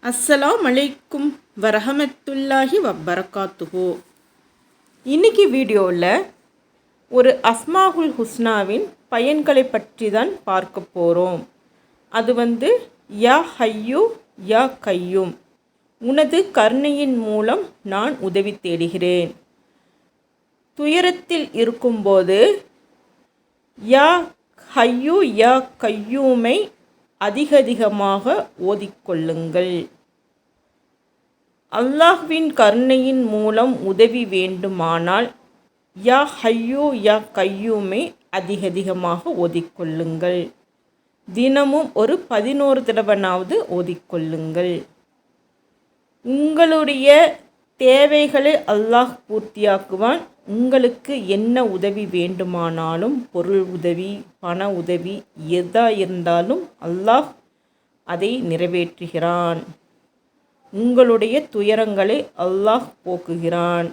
அஸ்ஸலாம் அலைக்கும் வரஹமத்துல்லாஹி வபரகாத்துஹு. இன்னைக்கு வீடியோவில் ஒரு அஸ்மாஹுல் ஹுஸ்னாவின் பயன்களை பற்றி தான் பார்க்க போகிறோம். அது யா ஹய்யூ யா கையூம், உனது கருணையின் மூலம் நான் உதவி தேடுகிறேன். துயரத்தில் இருக்கும்போது யா ஹய்யூ யா கையூமை அதிகமாக ஓதிக்கொள்ளுங்கள். அல்லாஹ்வின் கருணையின் மூலம் உதவி வேண்டுமானால் யா ஹய்யூ யா கையூமை அதிகமாக ஓதிக்கொள்ளுங்கள். தினமும் ஒரு 11 தடவைனாவது ஓதிக்கொள்ளுங்கள். உங்களுடைய தேவைகளை அல்லாஹ் பூர்த்தியாக்குவான். உங்களுக்கு என்ன உதவி வேண்டுமானாலும், பொருள் உதவி, பண உதவி, எதா இருந்தாலும் அல்லாஹ் அதை நிறைவேற்றுகிறான். உங்களுடைய துயரங்களை அல்லாஹ் போக்குகிறான்.